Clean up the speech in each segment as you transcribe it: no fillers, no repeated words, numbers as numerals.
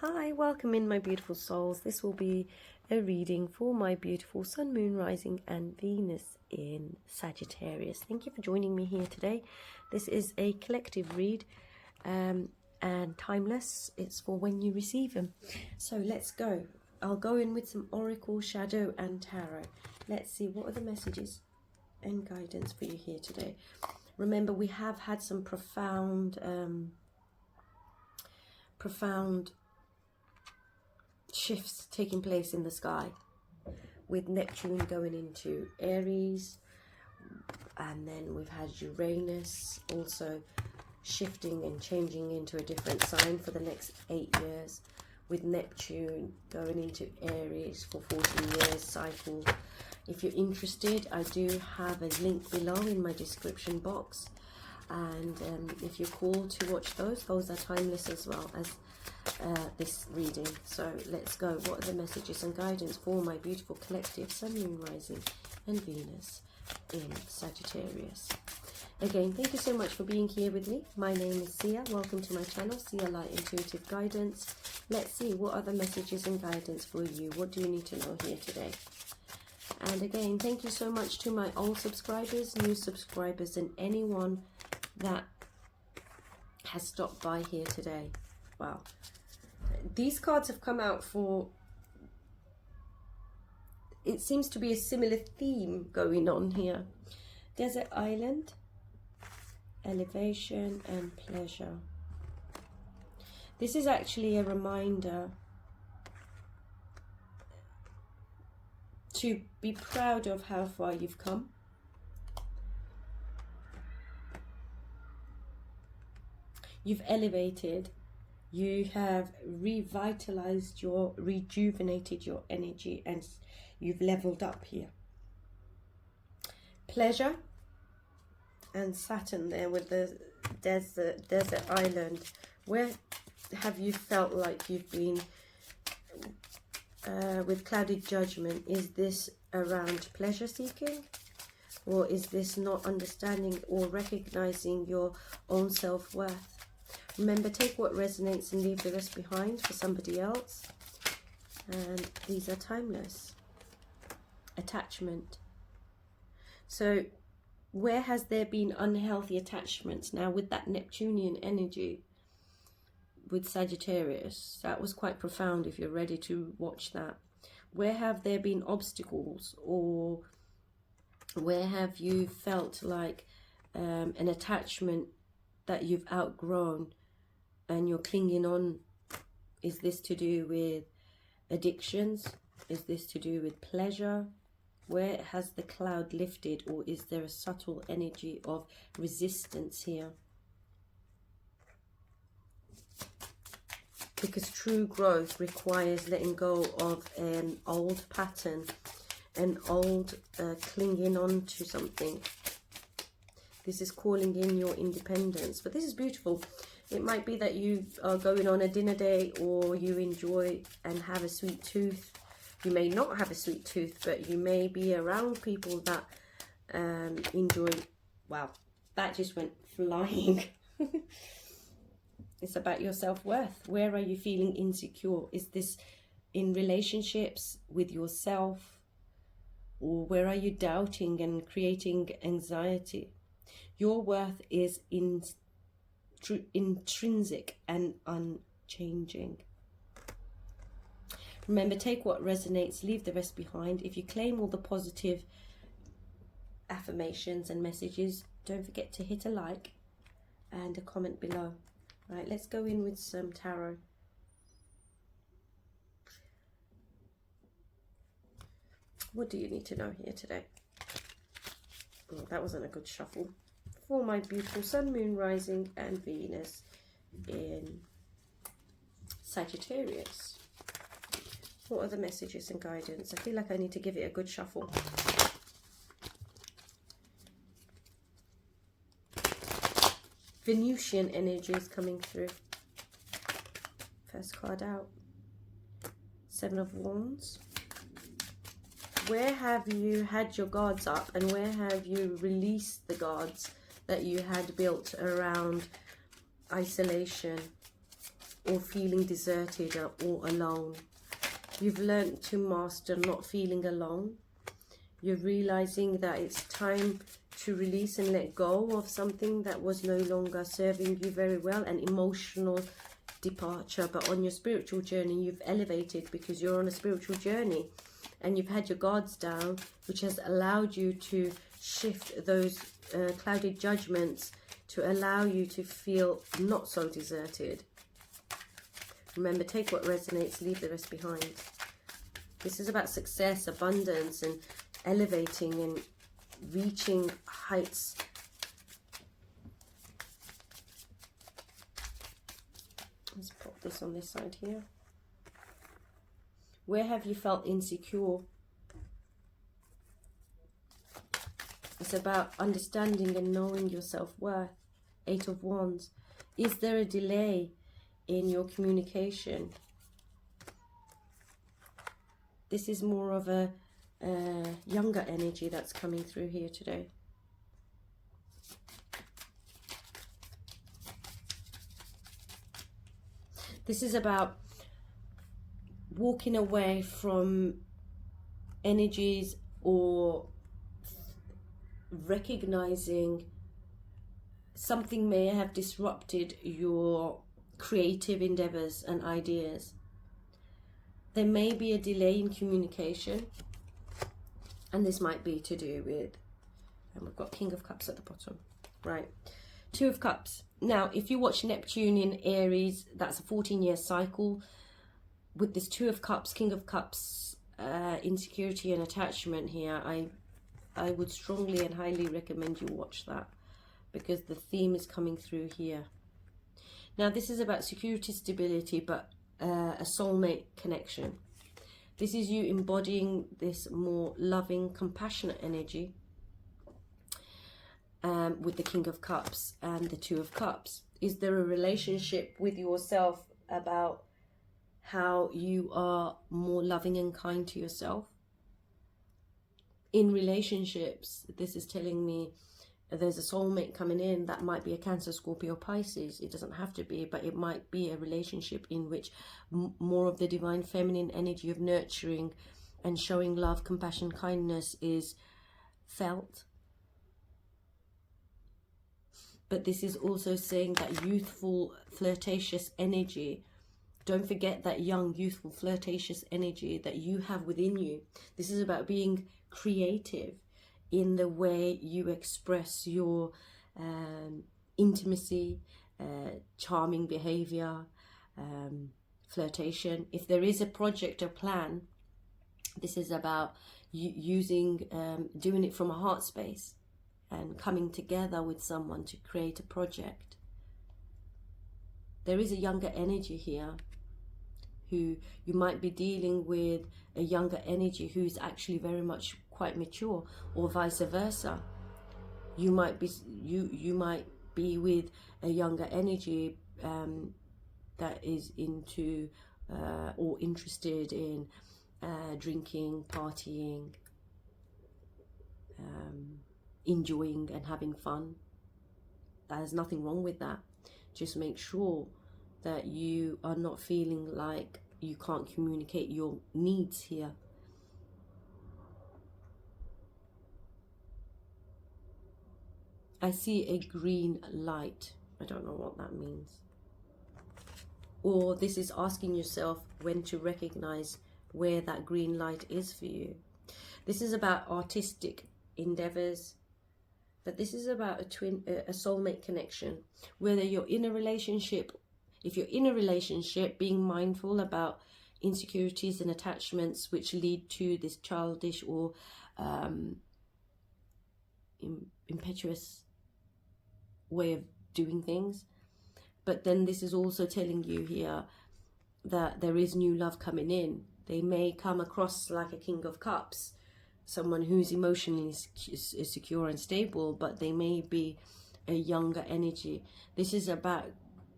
Hi, welcome in my beautiful souls. This will be a reading for my beautiful Sun, Moon, Rising and Venus in Sagittarius. Thank you for joining me here today. This is a collective read and timeless. It's for when you receive them. So let's go. I'll go in with some Oracle, Shadow and Tarot. Let's see what are the messages and guidance for you here today. Remember, we have had some profound shifts taking place in the sky, with Neptune going into Aries, and then we've had Uranus also shifting and changing into a different sign for the next 8 years, with Neptune going into Aries for 14 years cycle. If you're interested, I do have a link below in my description box, and if you're called to watch those are timeless as well as this reading. So let's go. What are the messages and guidance for my beautiful collective Sun, Moon, Rising and Venus in Sagittarius? Again, thank you so much for being here with me. My name is Sia. Welcome to my channel, Sia Light Intuitive Guidance. Let's see what are the messages and guidance for you. What do you need to know here today? And again, thank you so much to my old subscribers, new subscribers, and anyone that has stopped by here today. Wow. These cards have come out for, it seems to be a similar theme going on here. Desert Island, Elevation and Pleasure. This is actually a reminder to be proud of how far you've come. You've elevated. You have revitalized rejuvenated your energy, and you've leveled up here. Pleasure and Saturn there with the desert island. Where have you felt like you've been with clouded judgment? Is this around pleasure seeking, or is this not understanding or recognizing your own self-worth? Remember, take what resonates and leave the rest behind for somebody else. And these are timeless. Attachment. So where has there been unhealthy attachments? Now with that Neptunian energy with Sagittarius, that was quite profound if you're ready to watch that. Where have there been obstacles, or where have you felt like an attachment that you've outgrown and you're clinging on? Is this to do with addictions? Is this to do with pleasure? Where has the cloud lifted, or is there a subtle energy of resistance here? Because true growth requires letting go of an old pattern, an old clinging on to something. This is calling in your independence. But this is beautiful. It might be that you are going on a dinner date, or you enjoy and have a sweet tooth. You may not have a sweet tooth, but you may be around people that enjoy. Wow, that just went flying. It's about your self-worth. Where are you feeling insecure? Is this in relationships with yourself, or where are you doubting and creating anxiety? Your worth is intrinsic and unchanging. Remember, take what resonates, leave the rest behind. If you claim all the positive affirmations and messages, don't forget to hit a like and a comment below. Right, let's go in with some tarot. What do you need to know here today? Oh, that wasn't a good shuffle. For my beautiful Sun, Moon, Rising and Venus in Sagittarius. What are the messages and guidance? I feel like I need to give it a good shuffle. Venusian energy is coming through. First card out. Seven of Wands. Where have you had your guards up, and where have you released the guards that you had built around isolation, or feeling deserted or alone. You've learned to master not feeling alone. You're realizing that it's time to release and let go of something that was no longer serving you very well, an emotional departure. But on your spiritual journey, you've elevated because you're on a spiritual journey and you've had your guards down, which has allowed you to shift those clouded judgments to allow you to feel not so deserted. Remember, take what resonates, leave the rest behind. This is about success, abundance, and elevating and reaching heights. Let's pop this on this side here. Where have you felt insecure? It's about understanding and knowing your self-worth. 8 of Wands. Is there a delay in your communication? This is more of a younger energy that's coming through here today. This is about walking away from energies or recognizing something may have disrupted your creative endeavors and ideas. There may be a delay in communication, and this might be to do with, and we've got King of Cups at the bottom, right? 2 of Cups. Now, if you watch Neptune in Aries, that's a 14-year cycle. With this 2 of Cups, King of Cups, insecurity and attachment here, I would strongly and highly recommend you watch that, because the theme is coming through here. Now, this is about security, stability, but a soulmate connection. This is you embodying this more loving, compassionate energy with the King of Cups and the 2 of Cups. Is there a relationship with yourself about how you are more loving and kind to yourself? In relationships, this is telling me there's a soulmate coming in. That might be a Cancer, Scorpio, Pisces. It doesn't have to be, but it might be a relationship in which more of the divine feminine energy of nurturing and showing love, compassion, kindness is felt. But this is also saying that youthful, flirtatious energy. Don't forget that young, youthful, flirtatious energy that you have within you. This is about being creative in the way you express your intimacy, charming behavior, flirtation. If there is a project or plan, this is about using, doing it from a heart space and coming together with someone to create a project. There is a younger energy here who you might be dealing with, a younger energy who's actually very much quite mature, or vice versa. You might be with a younger energy that is into or interested in drinking, partying, enjoying and having fun. There's nothing wrong with that. Just make sure that you are not feeling like you can't communicate your needs here. I see a green light. I don't know what that means. Or this is asking yourself when to recognize where that green light is for you. This is about artistic endeavors, but this is about a soulmate connection. Whether you're in a relationship, if you're in a relationship, being mindful about insecurities and attachments which lead to this childish or impetuous way of doing things. But then this is also telling you here that there is new love coming in. They may come across like a King of Cups, someone who's emotionally secure and stable, but they may be a younger energy. This is about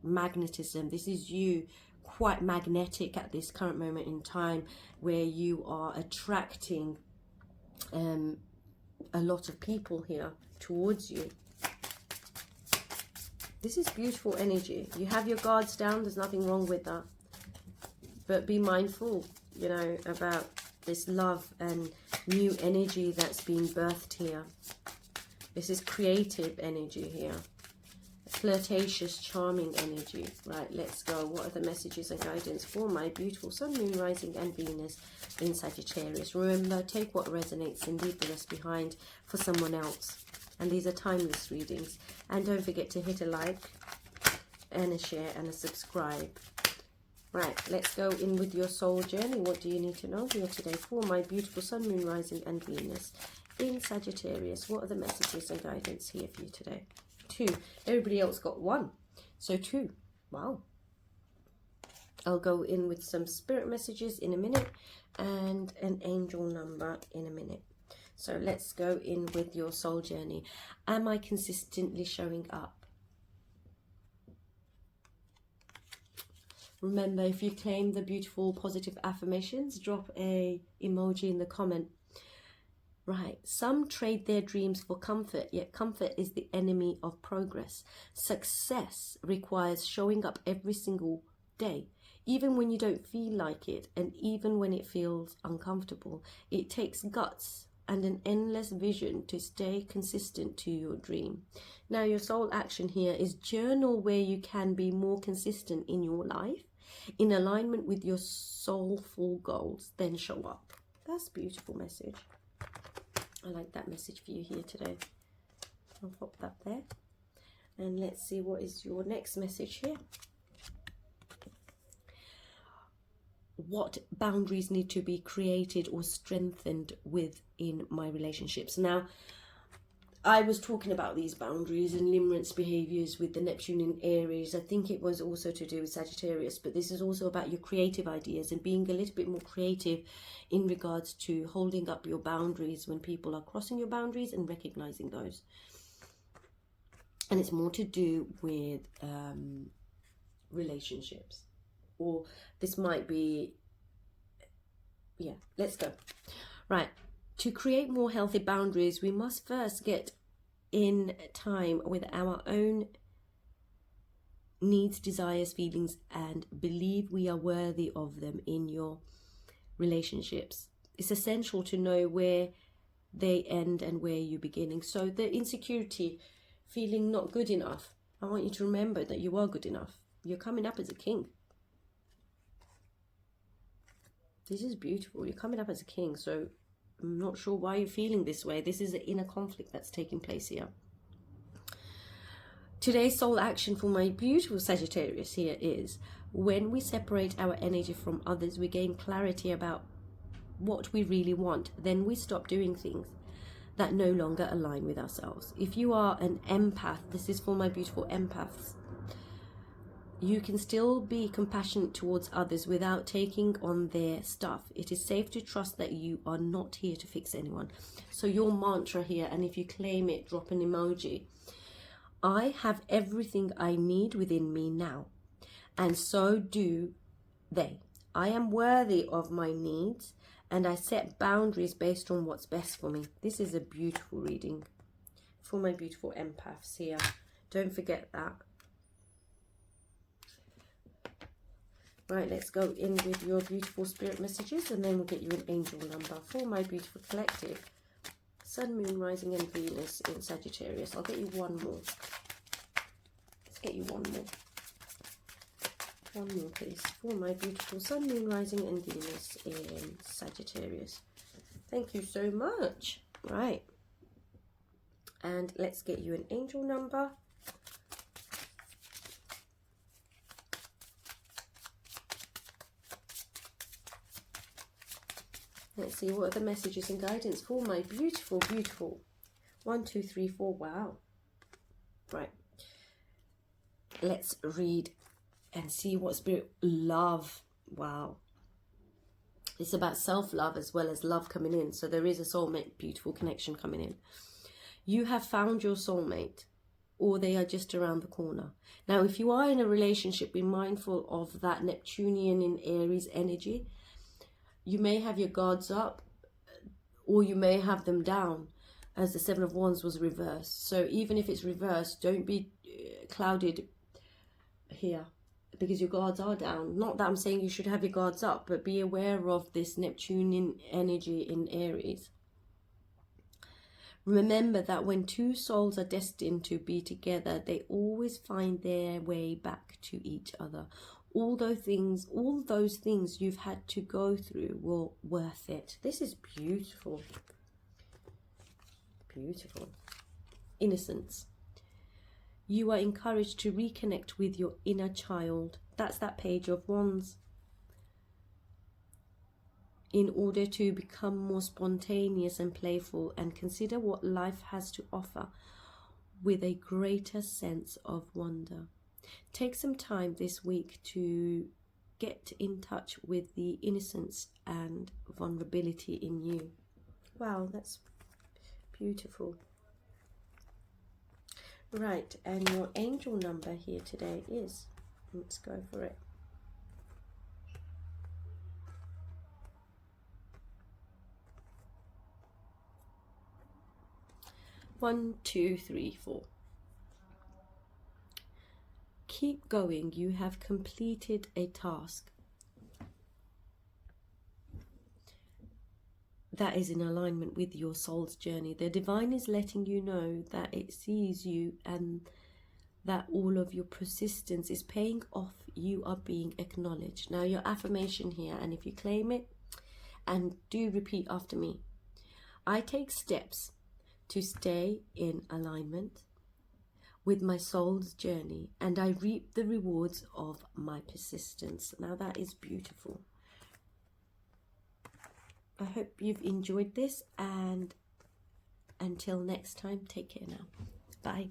magnetism. This is you quite magnetic at this current moment in time, where you are attracting a lot of people here towards you. This is beautiful energy. You have your guards down. There's nothing wrong with that. But be mindful, you know, about this love and new energy that's being birthed here. This is creative energy here. Flirtatious, charming energy. Right, let's go. What are the messages and guidance for my beautiful Sun, Moon, Rising and Venus in Sagittarius? Remember, take what resonates and leave the rest behind for someone else. And these are timeless readings. And don't forget to hit a like and a share and a subscribe. Right, let's go in with your soul journey. What do you need to know here today for my beautiful Sun, Moon, Rising and Venus in Sagittarius? What are the messages and guidance here for you today? 2. Everybody else got 1. So 2. Wow. I'll go in with some spirit messages in a minute and an angel number in a minute. So let's go in with your soul journey. Am I consistently showing up? Remember, if you claim the beautiful positive affirmations, drop a emoji in the comment. Right, some trade their dreams for comfort, yet comfort is the enemy of progress. Success requires showing up every single day, even when you don't feel like it, and even when it feels uncomfortable. It takes guts and an endless vision to stay consistent to your dream. Now, your soul action here is journal where you can be more consistent in your life, in alignment with your soulful goals, then show up. That's a beautiful message. I like that message for you here today. I'll pop that there. And let's see what is your next message here. What boundaries need to be created or strengthened within my relationships? Now, I was talking about these boundaries and limerence behaviors with the Neptune in Aries. I think it was also to do with Sagittarius, but this is also about your creative ideas and being a little bit more creative in regards to holding up your boundaries when people are crossing your boundaries and recognizing those. And it's more to do with relationships, or this might be, yeah, let's go. Right. To create more healthy boundaries, we must first get in time with our own needs, desires, feelings, and believe we are worthy of them in your relationships. It's essential to know where they end and where you're beginning. So the insecurity, feeling not good enough, I want you to remember that you are good enough. You're coming up as a king. This is beautiful. You're coming up as a king, so I'm not sure why you're feeling this way. This is an inner conflict that's taking place here. Today's soul action for my beautiful Sagittarius here is, when we separate our energy from others, we gain clarity about what we really want. Then we stop doing things that no longer align with ourselves. If you are an empath, this is for my beautiful empaths. You can still be compassionate towards others without taking on their stuff. It is safe to trust that you are not here to fix anyone. So your mantra here, and if you claim it, drop an emoji. I have everything I need within me now, and so do they. I am worthy of my needs, and I set boundaries based on what's best for me. This is a beautiful reading for my beautiful empaths here. Don't forget that. Right, let's go in with your beautiful spirit messages, and then we'll get you an angel number for my beautiful collective. Sun, Moon, Rising and Venus in Sagittarius. I'll get you one more. Let's get you one more. One more, please. For my beautiful Sun, Moon, Rising and Venus in Sagittarius. Thank you so much. Right. And let's get you an angel number. Let's see, what are the messages and guidance for my beautiful, beautiful 1, 2, 3, 4. Wow. Right. Let's read and see what spirit love. Wow. It's about self-love as well as love coming in. So there is a soulmate, beautiful connection coming in. You have found your soulmate, or they are just around the corner. Now, if you are in a relationship, be mindful of that Neptunian in Aries energy. You may have your guards up, or you may have them down. as the Seven of Wands was reversed. So even if it's reversed, don't be clouded here, because your guards are down. Not that I'm saying you should have your guards up, but be aware of this Neptunian energy in Aries. Remember that when two souls are destined to be together, they always find their way back to each other. All those things you've had to go through were worth it. This is beautiful. Beautiful. Innocence. You are encouraged to reconnect with your inner child. That's that Page of Wands. In order to become more spontaneous and playful, and consider what life has to offer with a greater sense of wonder. Take some time this week to get in touch with the innocence and vulnerability in you. Wow, that's beautiful. Right, and your angel number here today is, let's go for it. One, two, three, four. Keep going. You have completed a task that is in alignment with your soul's journey. The divine is letting you know that it sees you and that all of your persistence is paying off. You are being acknowledged. Now your affirmation here, and if you claim it, and do repeat after me. I take steps to stay in alignment with my soul's journey, and I reap the rewards of my persistence. Now that is beautiful. I hope you've enjoyed this, and until next time, take care now. Bye.